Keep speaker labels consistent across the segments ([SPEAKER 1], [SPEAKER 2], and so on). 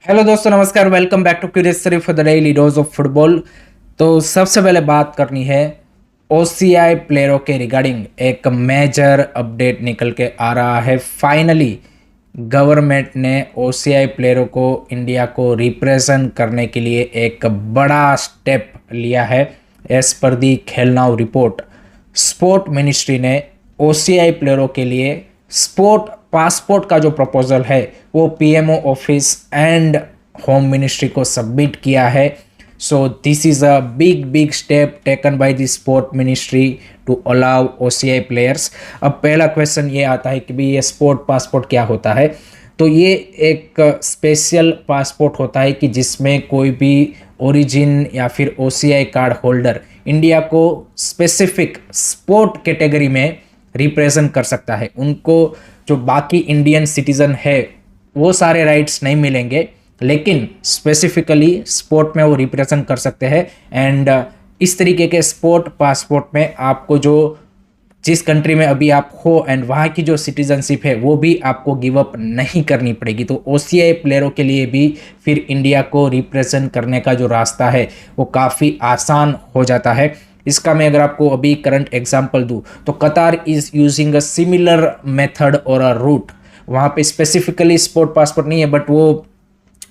[SPEAKER 1] Hello दोस्तों, नमस्कार। Welcome back to curious सिर्फ for the daily dose of football. तो सबसे पहले बात करनी है ओसीआई प्लेयरों के रिगार्डिंग। एक मेजर अपडेट निकल के आ रहा है। फाइनली गवर्नमेंट ने ओसीआई प्लेयरों को इंडिया को रिप्रेजेंट करने के लिए एक बड़ा स्टेप लिया है। As per the Khel now report, sport ministry ने ओसीआई प्लेयरों के लिए स्पोर्ट पासपोर्ट का जो प्रपोजल है वो PMO office and home ministry को सबमिट किया है। So this is a big step taken by the sport ministry to allow OCI players. अब पहला क्वेश्चन ये आता है कि भाई ये स्पोर्ट पासपोर्ट क्या होता है। तो ये एक स्पेशल पासपोर्ट होता है कि जिसमें कोई भी ओरिजिन या फिर ओसीआई कार्ड होल्डर इंडिया को स्पेसिफिक स्पोर्ट कैटेगरी में रिप्रेजेंट कर सकता है। उनको जो बाकी इंडियन सिटीजन है वो सारे राइट्स नहीं मिलेंगे, लेकिन स्पेसिफिकली स्पोर्ट में वो रिप्रेजेंट कर सकते हैं। एंड इस तरीके के स्पोर्ट पासपोर्ट में आपको जो जिस कंट्री में अभी आप हो एंड वहाँ की जो सिटीजनशिप है वो भी आपको गिव अप नहीं करनी पड़ेगी। तो ओसीआई प्लेयरों के लिए भी फिर इंडिया को रिप्रेजेंट करने का जो रास्ता है वो काफ़ी आसान हो जाता है। इसका मैं अगर आपको अभी करंट एग्जांपल दूं तो कतार is using a similar method और अ रूट। वहाँ पे स्पेसिफिकली स्पोर्ट पासपोर्ट नहीं है, बट वो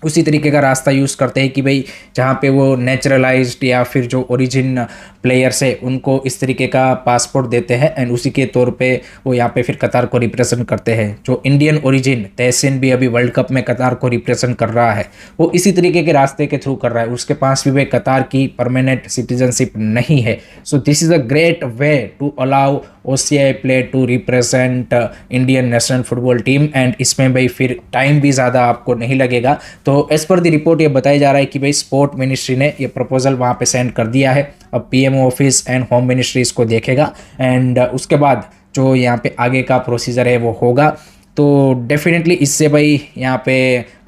[SPEAKER 1] उसी तरीके का रास्ता यूज़ करते हैं कि भाई जहाँ पे वो नेचुरलाइज्ड या फिर जो ओरिजिन प्लेयर्स है उनको इस तरीके का पासपोर्ट देते हैं एंड उसी के तौर पे वो यहाँ पे फिर कतार को रिप्रेजेंट करते हैं। जो इंडियन ओरिजिन तहसीन भी अभी वर्ल्ड कप में कतार को रिप्रेजेंट कर रहा है वो इसी तरीके के रास्ते के थ्रू कर रहा है। उसके पास भी वे कतार की परमानेंट सिटीजनशिप नहीं है। So this is a great way to allow OCI player to represent Indian national football team and इसमें भाई फिर टाइम भी ज़्यादा आपको नहीं लगेगा। तो एज पर द रिपोर्ट ये बताया जा रहा है कि भाई स्पोर्ट मिनिस्ट्री ने ये प्रपोजल वहाँ पे सेंड कर दिया है। अब PMO office and home ministry इसको देखेगा एंड उसके बाद जो यहाँ पे आगे का प्रोसीजर है वो होगा। तो डेफिनेटली इससे भाई यहाँ पे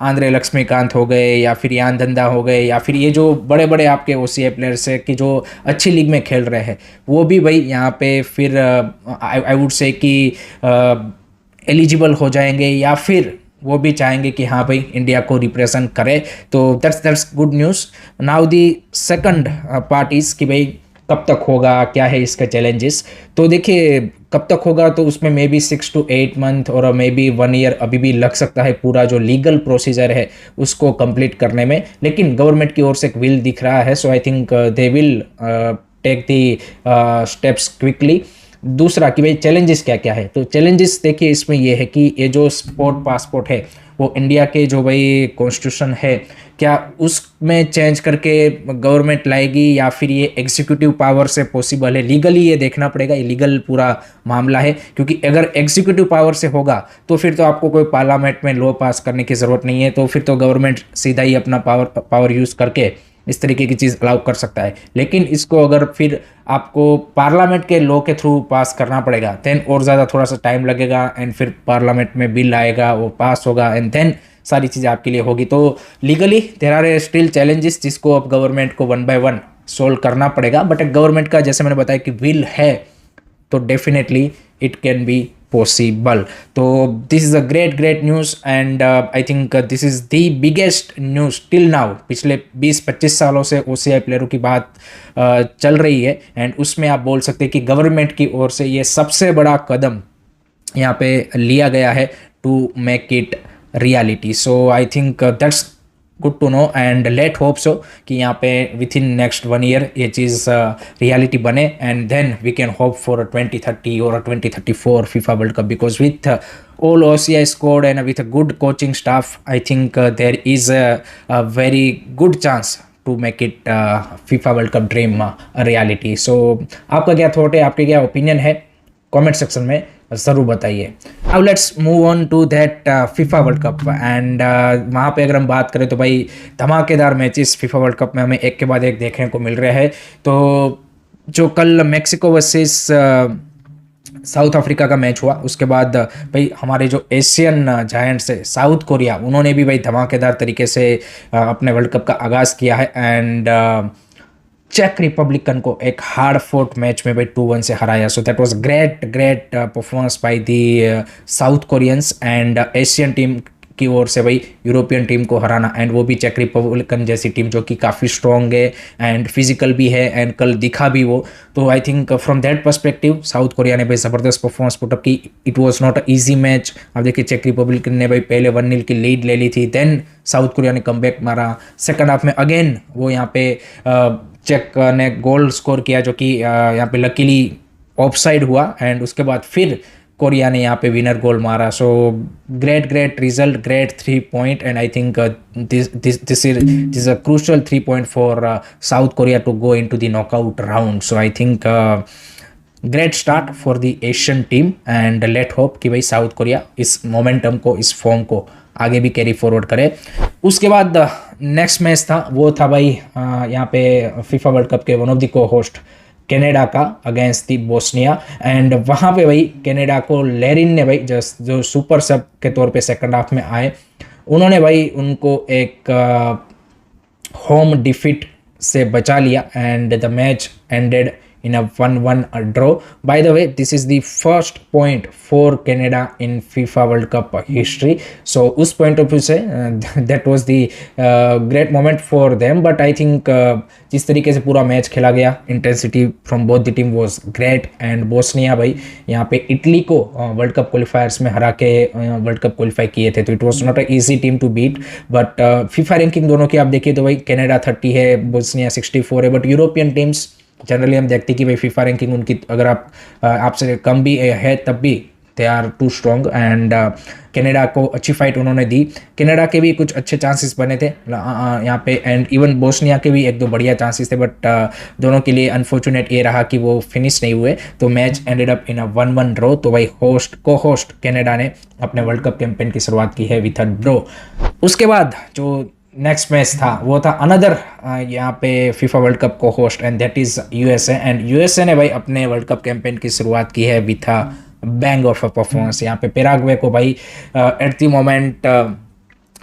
[SPEAKER 1] आंद्रे लक्ष्मीकांत हो गए या फिर यान धंधा हो गए या फिर ये जो बड़े बड़े आपके ओसीआई प्लेयर्स है कि जो अच्छी लीग में खेल रहे हैं वो भी भाई यहाँ पे फिर आई वुड से कि एलिजिबल हो जाएंगे या फिर वो भी चाहेंगे कि हाँ भाई इंडिया को रिप्रेजेंट करे। तो that's good news. Now the second part is कि भाई कब तक होगा, क्या है इसका चैलेंजेस। तो देखिए कब तक होगा तो उसमें मे बी 6 to 8 मंथ और मे बी 1 ईयर अभी भी लग सकता है पूरा जो लीगल प्रोसीजर है उसको कंप्लीट करने में। लेकिन गवर्नमेंट की ओर से एक विल दिख रहा है। So I think they will take the steps quickly. दूसरा कि भाई चैलेंजेस क्या क्या है, तो चैलेंजेस देखिए इसमें ये है कि ये जो स्पोर्ट पासपोर्ट है वो इंडिया के जो भाई कॉन्स्टिट्यूशन है क्या उसमें चेंज करके गवर्नमेंट लाएगी या फिर ये एग्जीक्यूटिव पावर से पॉसिबल है। लीगली ये देखना पड़ेगा, ये लीगल पूरा मामला है। क्योंकि अगर एग्जीक्यूटिव पावर से होगा तो फिर तो आपको कोई पार्लियामेंट में लॉ पास करने की ज़रूरत नहीं है। तो फिर तो गवर्नमेंट सीधा ही अपना पावर यूज़ करके इस तरीके की चीज़ अलाउ कर सकता है। लेकिन इसको अगर फिर आपको पार्लियामेंट के लॉ के थ्रू पास करना पड़ेगा देन और ज़्यादा थोड़ा सा टाइम लगेगा एंड फिर पार्लियामेंट में बिल आएगा, वो पास होगा एंड देन सारी चीज़ें आपके लिए होगी। तो legally there are still challenges जिसको अब गवर्नमेंट को 1 by 1 सोल्व करना पड़ेगा। बट गवर्नमेंट का जैसे मैंने बताया कि विल है तो definitely it can be possible. तो this is a great news and I think this is the biggest news till now. पिछले 20-25 सालों से ओसीआई प्लेयरों की बात चल रही है एंड उसमें आप बोल सकते हैं कि गवर्नमेंट की ओर से ये सबसे बड़ा कदम यहाँ पे लिया गया है to make it reality. So I think that's good to know and let hope so कि यहाँ पे विथ इन नेक्स्ट 1 ईयर ये चीज़ रियलिटी बने and then we can hope for 2030 और 2034 FIFA world Cup because with all OCI squad and with a good coaching staff I think there is a very good chance to make it FIFA World Cup dream a reality। So आपका क्या thought है, आपके क्या opinion है, comment section में ज़रूर बताइए। अब let's move on to that FIFA world Cup and वहाँ पे अगर हम बात करें तो भाई धमाकेदार मैचेस फीफा वर्ल्ड कप में हमें एक के बाद एक देखने को मिल रहे हैं। तो जो कल मैक्सिको वर्सेस साउथ अफ्रीका का मैच हुआ उसके बाद भाई हमारे जो एशियन जायंट्स है साउथ कोरिया उन्होंने भी भाई धमाकेदार तरीके से अपने वर्ल्ड कप का आगाज़ किया है एंड चेक रिपब्लिकन को एक हार्ड फोर्ट मैच में भाई 2-1 से हराया। So that was great performance by the south Koreans and Asian team की ओर से भाई यूरोपियन टीम को हराना, एंड वो भी चेक रिपब्लिकन जैसी टीम जो कि काफ़ी स्ट्रॉन्ग है एंड फिजिकल भी है, एंड कल दिखा भी वो। तो I think from that perspective south Korea ने भाई ज़बरदस्त परफॉर्मेंस पुटअप की। It was not a easy match. अब देखिए चेक रिपब्लिकन ने भाई पहले 1-0 की लीड ले ली थी, देन साउथ कोरिया ने कमबैक मारा। सेकंड हाफ में अगेन वो यहाँ पे चेक ने गोल स्कोर किया जो कि यहाँ पे लकीली ऑफसाइड हुआ, एंड उसके बाद फिर कोरिया ने यहाँ पे विनर गोल मारा। So great result, great 3 point, and I think this is a crucial 3 point for South Korea to go into the knockout round. So I think great start for the Asian team, and let hope कि भाई south Korea इस momentum को, इस form को आगे भी carry forward करे। उसके बाद नेक्स्ट मैच था, वो था भाई यहाँ पे फीफा वर्ल्ड कप के वन ऑफ द को होस्ट कनाडा का अगेंस्ट दी बोस्निया, एंड वहाँ पे भाई कनाडा को लेरिन ने भाई जो सुपर सब के तौर पे सेकंड हाफ में आए, उन्होंने भाई उनको एक होम डिफीट से बचा लिया, and the match ended in a 1-1 draw. By the way, this is the first point for Canada in FIFA World Cup history. So उस point of view से that was the great moment for them. But I think जिस तरीके से पूरा match खेला गया, intensity from both the team was great. And Bosnia भाई यहाँ पे इटली को वर्ल्ड कप क्वालिफायर्स में हरा के वर्ल्ड कप क्वालिफाई किए थे, तो it was not a easy team to beat. But FIFA ranking दोनों की आप देखिए तो भाई कनाडा 30 है, बोस्निया 64 है। बट यूरोपियन टीम्स जनरली हम देखते हैं कि भाई फीफा रैंकिंग उनकी अगर आपसे कम भी है तब भी they are too strong, and Canada को अच्छी फाइट उन्होंने दी। कनाडा के भी कुछ अच्छे चांसेस बने थे यहाँ पे, एंड इवन बोस्निया के भी एक दो बढ़िया चांसेस थे, बट दोनों के लिए अनफॉर्चुनेट ये रहा कि वो फिनिश नहीं हुए, तो match ended up in a 1-1 draw. तो भाई को होस्ट कनाडा ने अपने वर्ल्ड कप कैंपेन की शुरुआत की है विथ अ ड्रॉ। उसके बाद जो नेक्स्ट मैच था वो था अनदर यहाँ पे फीफा वर्ल्ड कप को host, and that is USA, and USA ने भाई अपने वर्ल्ड कप कैंपेन की शुरुआत की है with a bang of a performance. यहाँ पे पैराग्वे को भाई एट द मोमेंट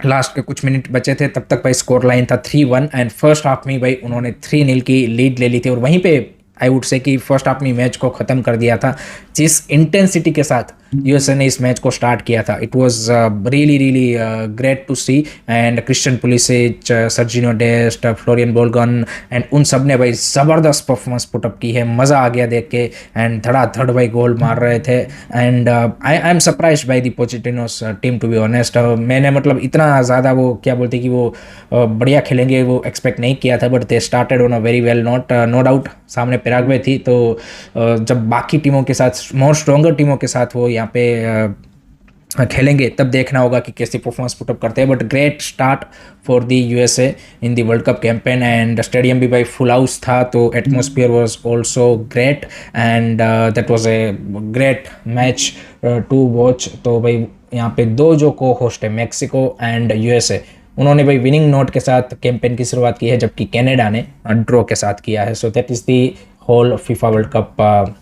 [SPEAKER 1] लास्ट के कुछ मिनट बचे थे तब तक भाई स्कोर लाइन था 3-1, एंड फर्स्ट हाफ में भाई उन्होंने 3-0 की लीड ले ली थी, और वहीं पे आई वुड से कि फर्स्ट हाफ में मैच को ख़त्म कर दिया था। जिस इंटेंसिटी के साथ यूएसए ने इस मैच को स्टार्ट किया था, it was really great to see, and Christian Pulisic, Sergino Dest, Florian Balogun, and उन सब ने भाई ज़बरदस्त परफॉर्मेंस पुटअप की है। मज़ा आ गया देख के, एंड धड़ाधड़ भाई गोल मार रहे थे, and I am surprised by the Pochettino's team to be honest. मैंने मतलब इतना ज़्यादा वो क्या बोलते कि वो बढ़िया खेलेंगे वो एक्सपेक्ट नहीं किया था, but they started on a very well note. No doubt सामने पैराग्वे थी, तो जब बाकी टीमों के साथ, मोर स्ट्रॉन्गर टीमों के साथ वो यहाँ पे खेलेंगे तब देखना होगा कि कैसी परफॉर्मेंस पुटअप करते हैं। But great start for the USA in the world cup campaign, and stadium भी भाई फुल हाउस था, तो atmosphere was also great, and that was a great match to watch. तो भाई यहाँ पे दो जो को होस्ट है, मैक्सिको एंड यूएसए, उन्होंने भाई विनिंग नोट के साथ कैंपेन की शुरुआत की है, जबकि कनाडा ने ड्रॉ के साथ किया है। So that is the whole FIFA world cup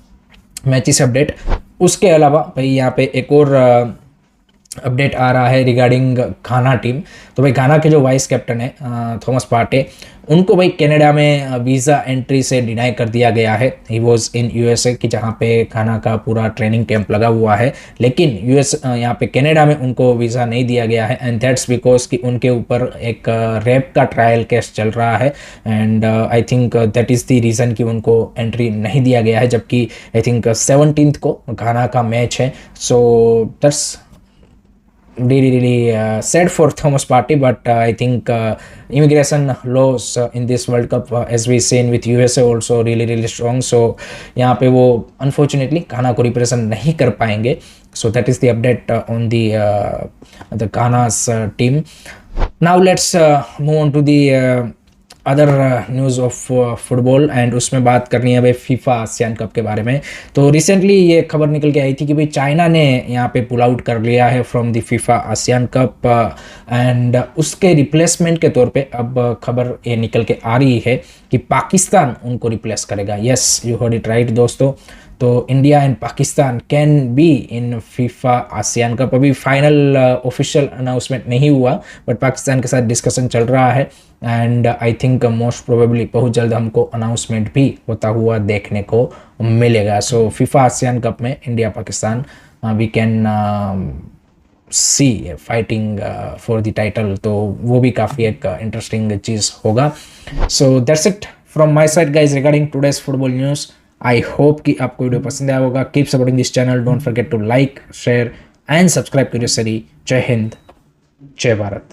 [SPEAKER 1] matches update. उसके अलावा भाई यहाँ पे एक और अपडेट आ रहा है रिगार्डिंग घाना टीम। तो भाई घाना के जो वाइस कैप्टन है थॉमस पार्टे, उनको भाई कनाडा में वीज़ा एंट्री से डिनाई कर दिया गया है। ही वॉज इन यूएसए की जहाँ पे घाना का पूरा ट्रेनिंग कैंप लगा हुआ है, लेकिन यहाँ पे कनाडा में उनको वीज़ा नहीं दिया गया है, एंड दैट्स बिकॉज कि उनके ऊपर एक रेप का ट्रायल केस चल रहा है, and I think that is the reason कि उनको एंट्री नहीं दिया गया है। जबकि आई थिंक 17 को घाना का मैच है। So that's really sad for Thomas Partey, but I think immigration laws in this World Cup, as we seen with USA also really strong. So यहाँ पे वो unfortunately घाना को represent नहीं कर पाएंगे. So that is the update on the Ghana's team. Now let's move on to the other news of football, and उसमें बात करनी है भाई फीफा आसियान कप के बारे में। तो रिसेंटली ये खबर निकल के आई थी कि भाई चाइना ने यहाँ पे पुल आउट कर लिया है from the FIFA ASEAN cup, and उसके रिप्लेसमेंट के तौर पे अब खबर ये निकल के आ रही है कि पाकिस्तान उनको रिप्लेस करेगा। Yes, you heard it right दोस्तों। तो India and Pakistan can be in FIFA ASEAN cup. अभी फाइनल ऑफिशियल अनाउंसमेंट नहीं हुआ, बट पाकिस्तान के साथ डिस्कशन चल रहा है, and I think most probably बहुत जल्द हमको अनाउंसमेंट भी होता हुआ देखने को मिलेगा। सो फीफा आसियान कप में India Pakistan we can see fighting for the title, तो वो भी काफ़ी एक इंटरेस्टिंग चीज़ होगा. So that's it from my side guys regarding today's football news. I hope कि आपको वीडियो पसंद आया होगा. Keep supporting this channel, don't forget to like, share and subscribe curious study. Jai Hind, जय भारत.